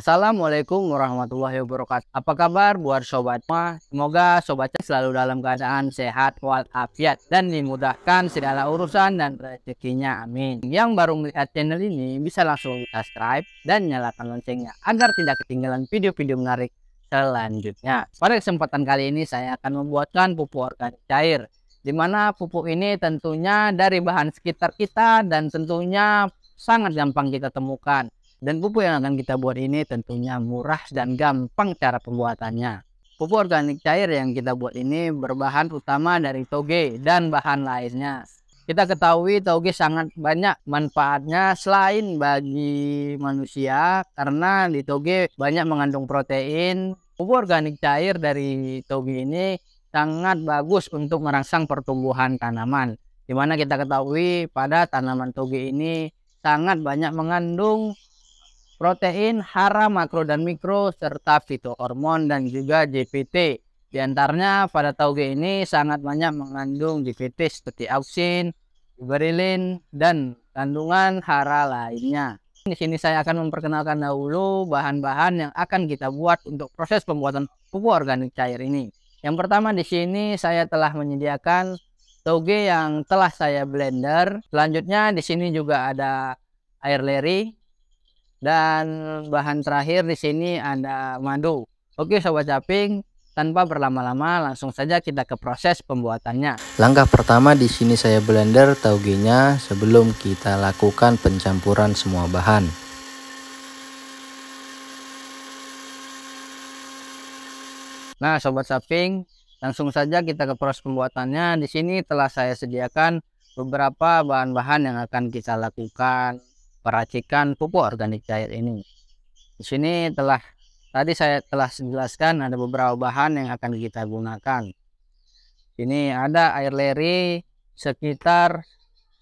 Assalamualaikum warahmatullahi wabarakatuh. Apa kabar buat sobat semua? Semoga sobatnya selalu dalam keadaan sehat walafiat dan dimudahkan segala urusan dan rezekinya. Amin. Yang baru melihat channel ini bisa langsung subscribe dan nyalakan loncengnya agar tidak ketinggalan video-video menarik selanjutnya. Pada kesempatan kali ini saya akan membuatkan pupuk organik cair, di mana pupuk ini tentunya dari bahan sekitar kita dan tentunya sangat gampang kita temukan. Dan pupuk yang akan kita buat ini tentunya murah dan gampang cara pembuatannya. Pupuk organik cair yang kita buat ini berbahan utama dari toge dan bahan lainnya. Kita ketahui toge sangat banyak manfaatnya selain bagi manusia, karena di toge banyak mengandung protein. Pupuk organik cair dari toge ini sangat bagus untuk merangsang pertumbuhan tanaman. Dimana kita ketahui pada tanaman toge ini sangat banyak mengandung protein, hara, makro dan mikro, serta fitohormon dan juga JPT. Di antaranya pada toge ini sangat banyak mengandung JPT seperti auksin, guberillin, dan kandungan hara lainnya. Di sini saya akan memperkenalkan dahulu bahan-bahan yang akan kita buat untuk proses pembuatan pupuk organik cair ini. Yang pertama di sini saya telah menyediakan toge yang telah saya blender. Selanjutnya di sini juga ada air leri. Dan bahan terakhir di sini ada madu. Oke sobat caping, tanpa berlama-lama langsung saja kita ke proses pembuatannya. Langkah pertama di sini saya blender togenya sebelum kita lakukan pencampuran semua bahan. Nah sobat caping, langsung saja kita ke proses pembuatannya. Di sini telah saya sediakan beberapa bahan-bahan yang akan kita lakukan peracikan pupuk organik cair ini. Di sini tadi saya telah jelaskan ada beberapa bahan yang akan kita gunakan. Ini ada air leri sekitar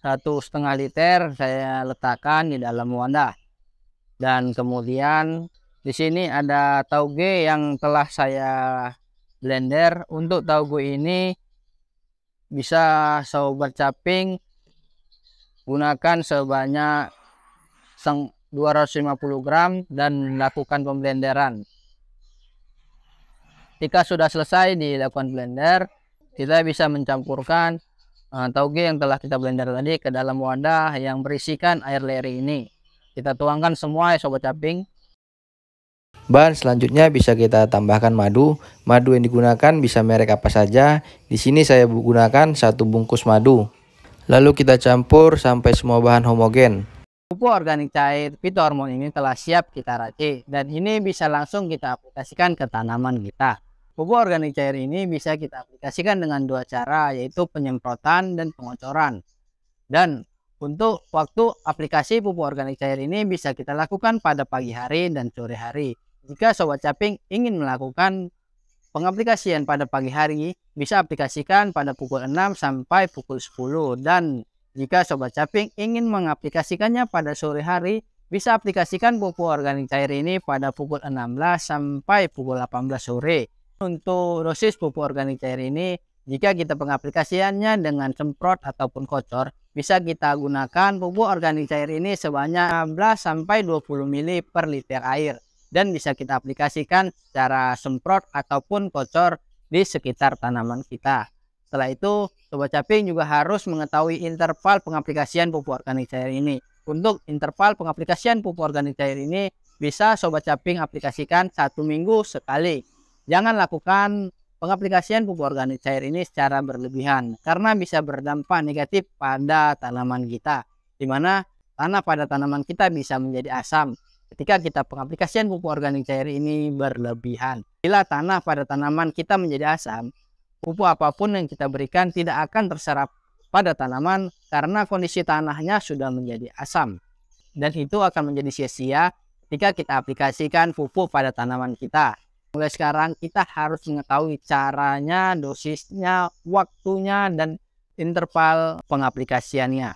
1,5 liter saya letakkan di dalam wadah. Dan kemudian di sini ada tauge yang telah saya blender. Untuk tauge ini bisa sobat caping gunakan sebanyak 250 gram dan lakukan pemblenderan. Jika sudah selesai dilakukan blender, kita bisa mencampurkan tauge yang telah kita blender tadi ke dalam wadah yang berisikan air leri ini. Kita tuangkan semua ya sobat caping. Bahan selanjutnya bisa kita tambahkan madu. Madu yang digunakan bisa merek apa saja. Di sini saya gunakan 1 bungkus madu. Lalu kita campur sampai semua bahan homogen. Pupuk organik cair fitohormon ini telah siap kita racik dan ini bisa langsung kita aplikasikan ke tanaman kita. Pupuk organik cair ini bisa kita aplikasikan dengan 2 cara, yaitu penyemprotan dan pengocoran. Dan untuk waktu aplikasi pupuk organik cair ini bisa kita lakukan pada pagi hari dan sore hari. Jika sobat caping ingin melakukan pengaplikasian pada pagi hari, bisa aplikasikan pada pukul 6 sampai pukul 10, dan jika sobat caping ingin mengaplikasikannya pada sore hari, bisa aplikasikan pupuk organik cair ini pada pukul 16 sampai pukul 18 sore. Untuk dosis pupuk organik cair ini, jika kita pengaplikasiannya dengan semprot ataupun kocor, bisa kita gunakan pupuk organik cair ini sebanyak 15 sampai 20 ml per liter air. Dan bisa kita aplikasikan secara semprot ataupun kocor di sekitar tanaman kita. Setelah itu, sobat caping juga harus mengetahui interval pengaplikasian pupuk organik cair ini. Untuk interval pengaplikasian pupuk organik cair ini bisa sobat caping aplikasikan 1 minggu sekali. Jangan lakukan pengaplikasian pupuk organik cair ini secara berlebihan, karena bisa berdampak negatif pada tanaman kita, di mana tanah pada tanaman kita bisa menjadi asam ketika kita pengaplikasian pupuk organik cair ini berlebihan. Bila tanah pada tanaman kita menjadi asam, pupuk apapun yang kita berikan tidak akan terserap pada tanaman karena kondisi tanahnya sudah menjadi asam. Dan itu akan menjadi sia-sia ketika kita aplikasikan pupuk pada tanaman kita. Mulai sekarang kita harus mengetahui caranya, dosisnya, waktunya, dan interval pengaplikasiannya.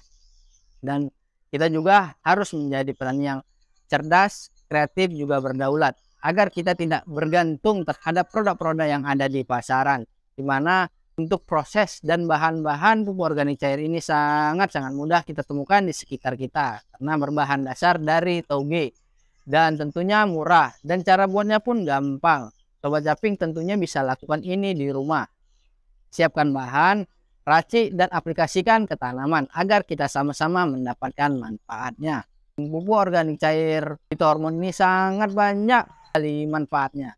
Dan kita juga harus menjadi petani yang cerdas, kreatif, juga berdaulat, agar kita tidak bergantung terhadap produk-produk yang ada di pasaran, di mana untuk proses dan bahan-bahan pupuk organik cair ini sangat-sangat mudah kita temukan di sekitar kita karena berbahan dasar dari toge. dan tentunya murah, dan cara buatnya pun gampang. Sobat Japing tentunya bisa lakukan ini di rumah. Siapkan bahan, racik dan aplikasikan ke tanaman agar kita sama-sama mendapatkan manfaatnya. Pupuk organik cair fitohormon ini sangat banyak sekali manfaatnya.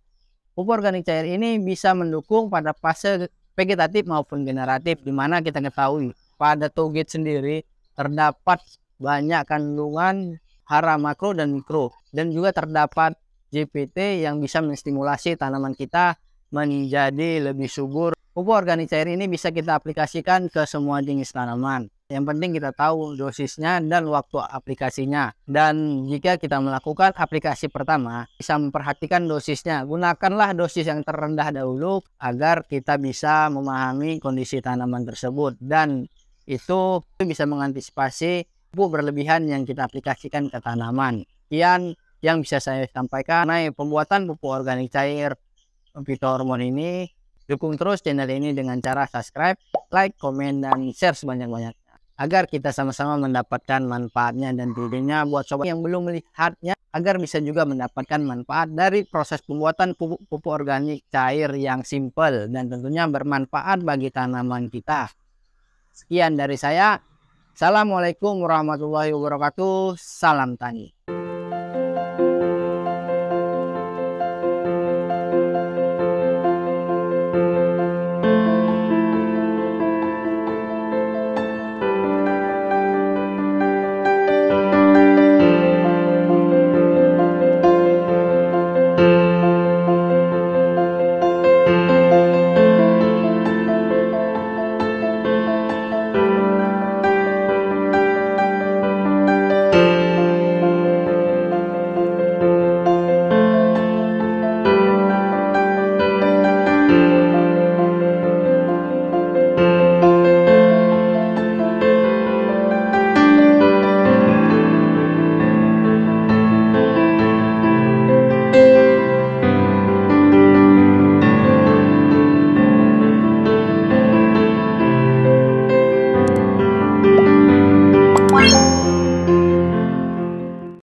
Pupuk organik cair ini bisa mendukung pada fase vegetatif maupun generatif, di mana kita ketahui pada toge sendiri terdapat banyak kandungan hara makro dan mikro, dan juga terdapat GPT yang bisa menstimulasi tanaman kita menjadi lebih subur. Pupuk organik cair ini bisa kita aplikasikan ke semua jenis tanaman. Yang penting kita tahu dosisnya dan waktu aplikasinya. Dan jika kita melakukan aplikasi pertama, bisa memperhatikan dosisnya. Gunakanlah dosis yang terendah dahulu agar kita bisa memahami kondisi tanaman tersebut. Dan itu bisa mengantisipasi pupuk berlebihan yang kita aplikasikan ke tanaman. Sekian yang bisa saya sampaikan mengenai pembuatan pupuk organik cair fitohormon ini. Dukung terus channel ini dengan cara subscribe, like, komen, dan share sebanyak-banyaknya agar kita sama-sama mendapatkan manfaatnya, dan tentunya buat sobat yang belum melihatnya agar bisa juga mendapatkan manfaat dari proses pembuatan pupuk organik cair yang simple dan tentunya bermanfaat bagi tanaman kita. Sekian dari saya. Assalamualaikum warahmatullahi wabarakatuh. Salam tani.